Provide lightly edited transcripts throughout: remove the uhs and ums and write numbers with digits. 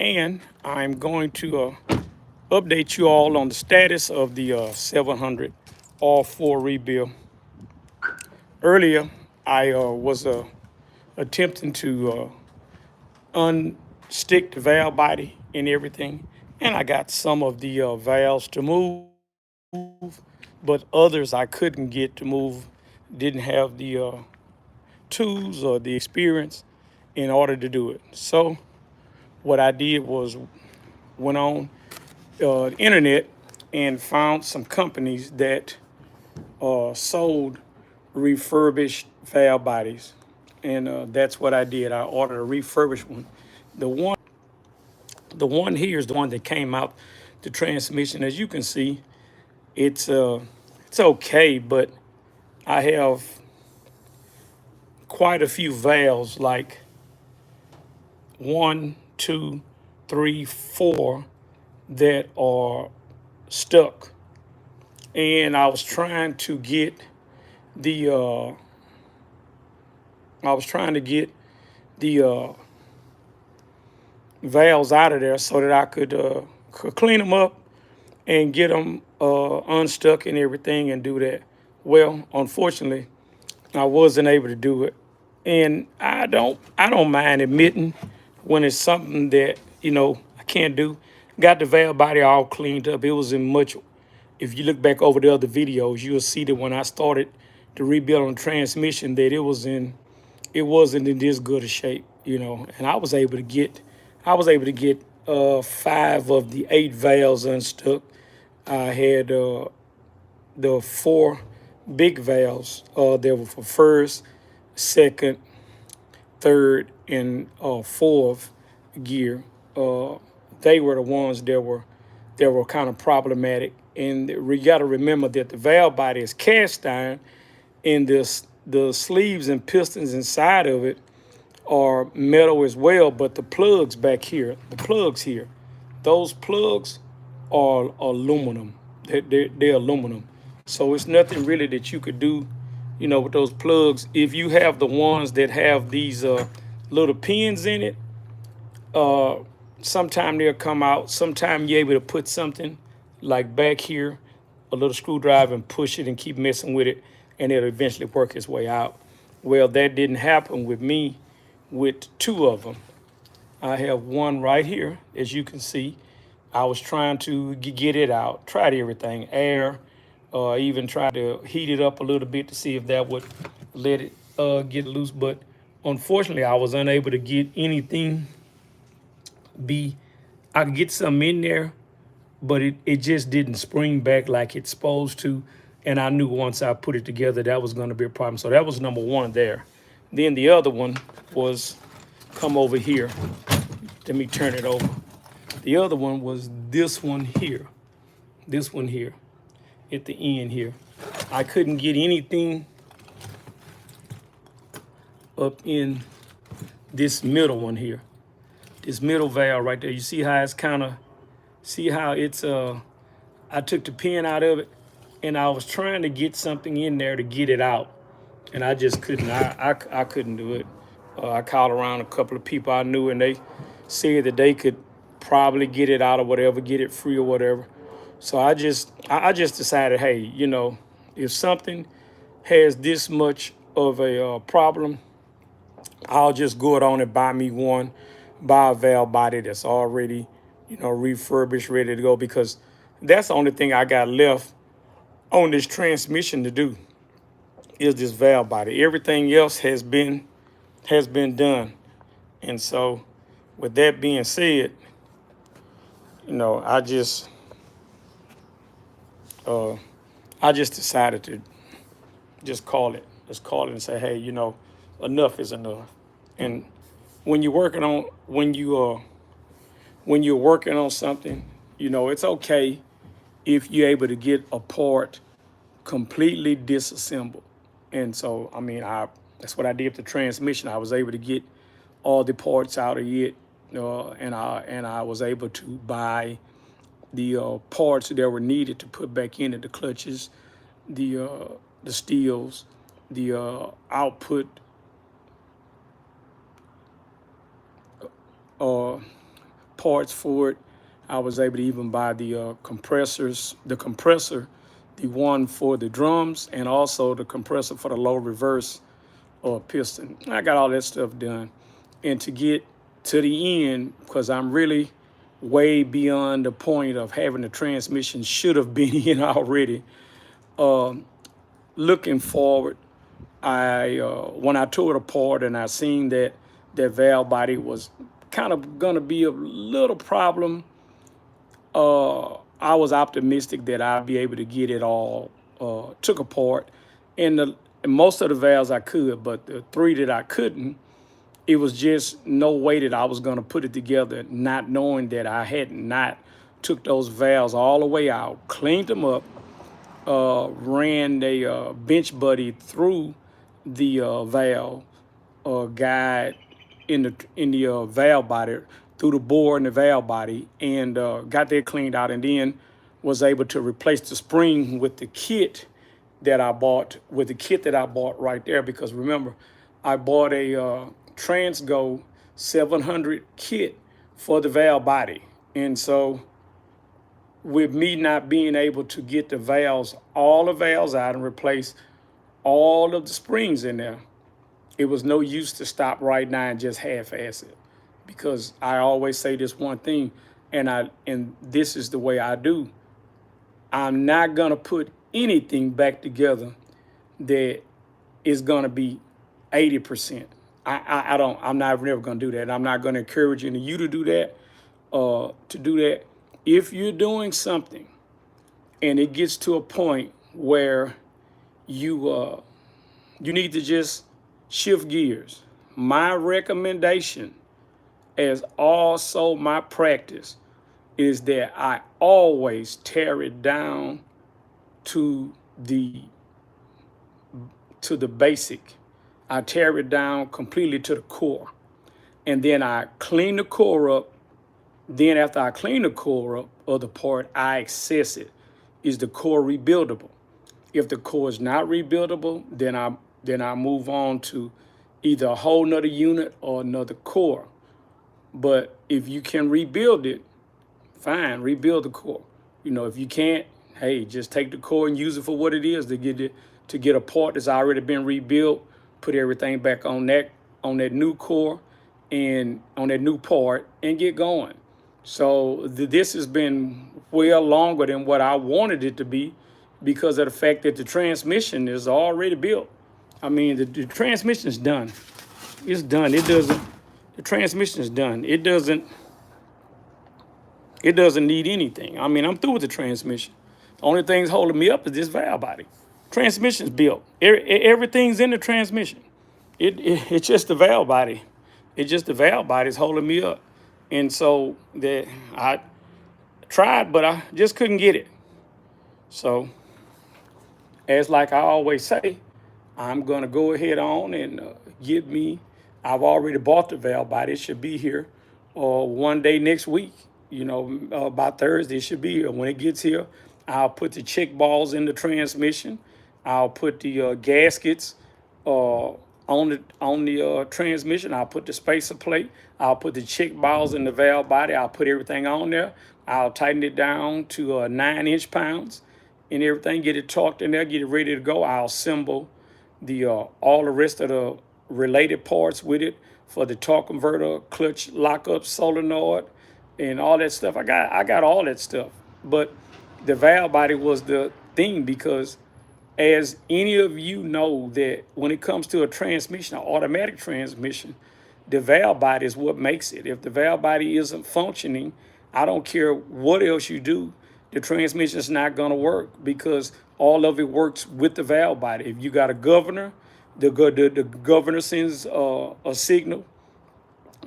and I'm going to update you all on the status of the 700 R4 rebuild. Earlier, I was attempting to unstick the valve body and everything, and I got some of the valves to move, but others I couldn't get to move, didn't have the tools or the experience in order to do it. So what I did was went on the internet and found some companies that sold refurbished valve bodies, and that's what I did. I ordered a refurbished one. The one, the one here is the one that came out. The transmission, as you can see, it's okay, but I have quite a few valves, like one, two, three, four, that are stuck. And I was trying to get the valves out of there so that I could clean them up and get them unstuck and everything and do that. Well, unfortunately, I wasn't able to do it, and I don't mind admitting when it's something that I can't do. Got the valve body all cleaned up. It was in much. If you look back over the other videos, you'll see that when I started to rebuild on transmission, that it wasn't in this good a shape, and I was able to get 5 of the 8 valves unstuck. I had the 4 big valves that were for first, second, third, and fourth gear. They were the ones that were kind of problematic. And we got to remember that the valve body is cast iron, and the sleeves and pistons inside of it are metal as well. But the plugs back here, those plugs are aluminum. They're aluminum. So it's nothing really that you could do, with those plugs. If you have the ones that have these little pins in it, sometime they'll come out. Sometime you're able to put something like back here, a little screwdriver, and push it and keep messing with it, and it'll eventually work its way out. Well, that didn't happen with me with 2 of them. I have one right here, as you can see. I was trying to get it out, tried everything, air, even tried to heat it up a little bit to see if that would let it get loose. But unfortunately, I was unable to get anything I could get something in there, but it just didn't spring back like it's supposed to. And I knew once I put it together, that was going to be a problem. So that was number 1 there. Then the other one was, come over here. Let me turn it over. The other one was this one here. This one here at the end here. I couldn't get anything up in this middle one here. This middle valve right there. You see how it's see how it's, I took the pin out of it, and I was trying to get something in there to get it out, and I just couldn't. I couldn't do it. I called around a couple of people I knew, and they said that they could probably get it out or whatever, get it free or whatever. So I just decided, hey, if something has this much of a problem, I'll just go it on and buy a valve body that's already, refurbished, ready to go, because that's the only thing I got left on this transmission to do is this valve body. Everything else has been done. And so with that being said, I just decided to just call it. Let's call it and say, hey, enough is enough. And when you're working on something, it's okay if you're able to get a part completely disassembled. And so, that's what I did with the transmission. I was able to get all the parts out of it, and I was able to buy the parts that were needed to put back into the clutches, the steels, the output parts for it. I was able to even buy the compressor, the one for the drums, and also the compressor for the low reverse or piston. I got all that stuff done. And to get to the end, because I'm really way beyond the point of having the transmission should have been in already. Looking forward, when I tore it apart and I seen that that valve body was kind of gonna be a little problem, I was optimistic that I'd be able to get it all took apart. And most of the valves I could, but the three that I couldn't, it was just no way that I was going to put it together, not knowing that I had not took those valves all the way out, cleaned them up, ran a bench buddy through the valve guide in the valve body, through the bore in the valve body, and got that cleaned out, and then was able to replace the spring with the kit that I bought, right there. Because remember, I bought a Transgo 700 kit for the valve body. And so with me not being able to get all the valves out and replace all of the springs in there, it was no use to stop right now and just half-ass it. Because I always say this one thing, and this is the way I do. I'm not gonna put anything back together that is gonna be 80%. I'm not never gonna do that. I'm not gonna encourage any of you to do that. If you're doing something and it gets to a point where you need to just shift gears, my recommendation, as also my practice, is that I always tear it down to the basic. I tear it down completely to the core. And then I clean the core up. Then after I clean the core up of the part, I access it. Is the core rebuildable? If the core is not rebuildable, then I move on to either a whole nother unit or another core. But if you can rebuild it, fine, rebuild the core. If you can't, hey, just take the core and use it for what it is, to get a part that's already been rebuilt, put everything back on that new core and on that new part and get going. So this has been well longer than what I wanted it to be, because of the fact that the transmission is already built. I mean, the transmission is done. It's done. The transmission is done. It doesn't need anything. I mean, I'm through with the transmission. The only thing's holding me up is this valve body. Transmission's built. Everything's in the transmission. It's just the valve body. It's just the valve body's holding me up. And so that I tried, but I just couldn't get it. So, as like I always say, I'm gonna go ahead on and I've already bought the valve body. It should be here one day next week. By Thursday it should be here. When it gets here, I'll put the check balls in the transmission. I'll put the gaskets on the transmission. I'll put the spacer plate. I'll put the check balls in the valve body. I'll put everything on there. I'll tighten it down to 9 inch-pounds and everything. Get it torqued in there. Get it ready to go. I'll assemble all the rest of the related parts with it for the torque converter, clutch lockup, solenoid, and all that stuff. I got all that stuff. But the valve body was the thing, because as any of you know, that when it comes to a transmission, an automatic transmission, the valve body is what makes it. If the valve body isn't functioning, I don't care what else you do, the transmission is not going to work, because all of it works with the valve body. If you got a governor, the governor sends a signal.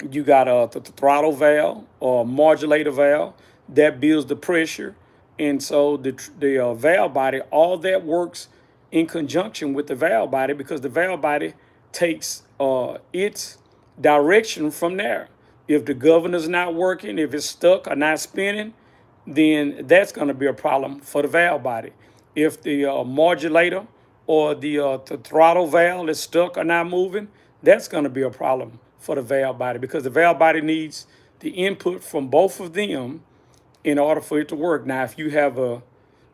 You got the throttle valve or modulator valve that builds the pressure. And so the valve body, all that works in conjunction with the valve body, because the valve body takes its direction from there. If the governor's not working, if it's stuck or not spinning, then that's going to be a problem for the valve body. If the modulator or the throttle valve is stuck or not moving, that's going to be a problem for the valve body, because the valve body needs the input from both of them in order for it to work. Now, if you have a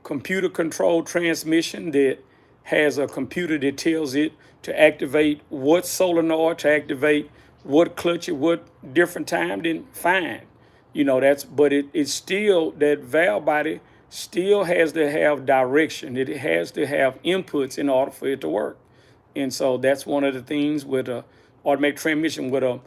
computer controlled transmission that has a computer that tells it to activate what solenoid, to activate what clutch at what different time, then fine. But it's still, that valve body still has to have direction. It has to have inputs in order for it to work. And so that's one of the things with a automatic transmission. With a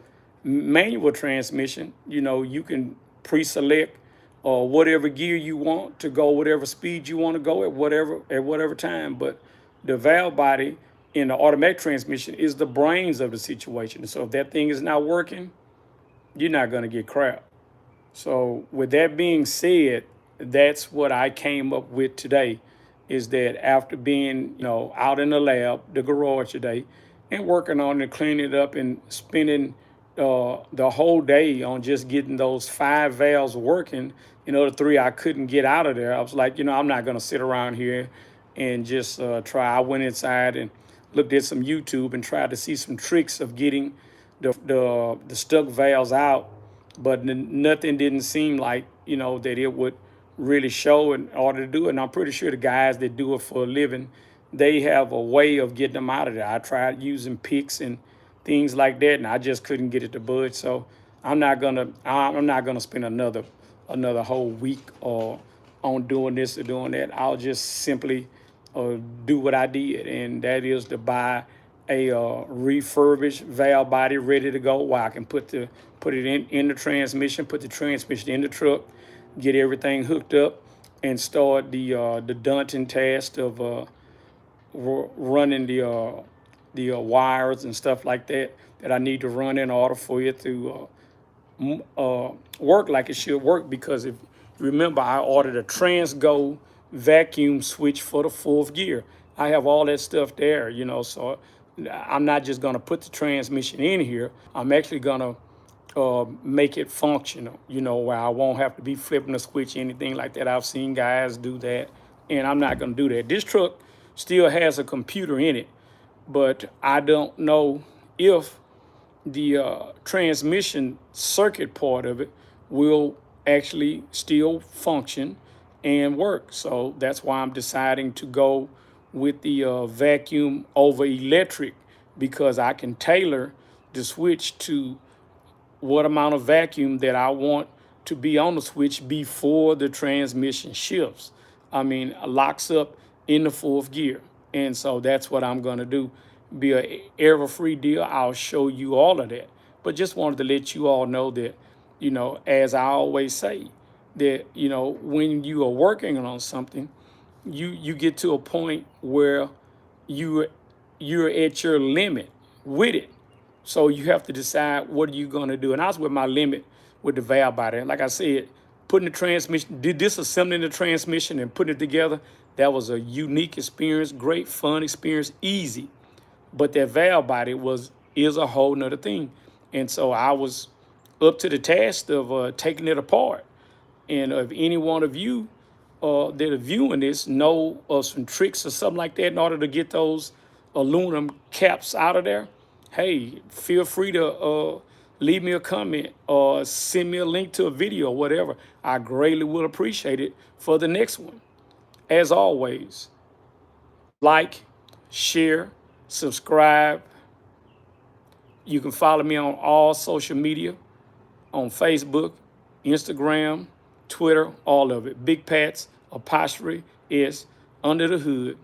manual transmission, you can pre-select whatever gear you want to go, whatever speed you want to go at whatever time. But the valve body in the automatic transmission is the brains of the situation. So if that thing is not working, you're not going to get crap. So with that being said, that's what I came up with today, is that after being, out in the lab, the garage today, and working on it, cleaning it up and spending the whole day on just getting those 5 valves working. The 3 I couldn't get out of there. I was like, I'm not going to sit around here and just try. I went inside and looked at some YouTube and tried to see some tricks of getting the stuck valves out, but nothing didn't seem like, that it would really show in order to do it. And I'm pretty sure the guys that do it for a living, they have a way of getting them out of there. I tried using picks and things like that, and I just couldn't get it to budge. So I'm not gonna spend another whole week on doing this or doing that. I'll just simply do what I did, and that is to buy a refurbished valve body ready to go, where I can put it in the transmission, put the transmission in the truck, get everything hooked up, and start the daunting task of running the wires and stuff like that I need to run in order for it to work like it should work. Because if you remember, I ordered a Transgo vacuum switch for the 4th gear. I have all that stuff there, so I'm not just going to put the transmission in here. I'm actually going to make it functional, where I won't have to be flipping a switch, anything like that. I've seen guys do that, and I'm not going to do that. This truck still has a computer in it, but I don't know if the transmission circuit part of it will actually still function and work. So that's why I'm deciding to go with the vacuum over electric, because I can tailor the switch to what amount of vacuum that I want to be on the switch before the transmission shifts. Locks up in the 4th gear. And so that's what I'm going to do. Be a error-free deal. I'll show you all of that. But just wanted to let you all know that, as I always say, that, when you are working on something, you get to a point where you're at your limit with it. So you have to decide what are you going to do. And I was with my limit with the valve body. Like I said, putting the transmission, disassembling the transmission and putting it together, that was a unique experience, great fun experience, easy. But that valve body is a whole nother thing. And so I was up to the task of taking it apart. And if any one of you that are viewing this know of some tricks or something like that in order to get those aluminum caps out of there, hey, feel free to leave me a comment or send me a link to a video or whatever. I greatly will appreciate it for the next one. As always, like, share, subscribe. You can follow me on all social media, on Facebook, Instagram, Twitter, all of it. Bigpat's apostrophe is under the hood.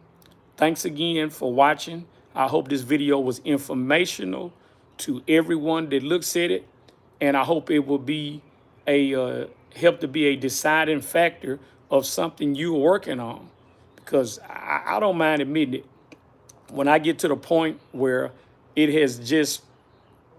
Thanks again for watching. I hope this video was informational to everyone that looks at it, and I hope it will be help to be a deciding factor of something you're working on. Because I don't mind admitting it. When I get to the point where it has just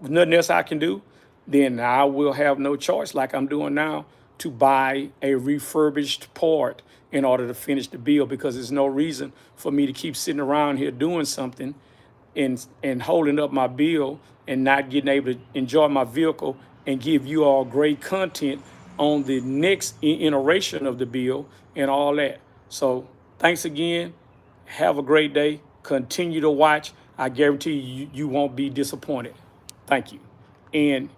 nothing else I can do, then I will have no choice, like I'm doing now, to buy a refurbished part in order to finish the build, because there's no reason for me to keep sitting around here doing something and holding up my bill and not getting able to enjoy my vehicle and give you all great content on the next iteration of the bill and all that. So thanks again. Have a great day. Continue to watch. I guarantee you won't be disappointed. Thank you. And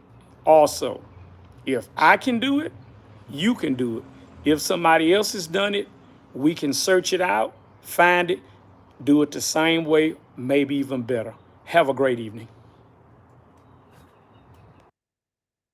also, If I can do it, you can do it. If somebody else has done it, we can search it out, find it, do it the same way, maybe even better. Have a great evening.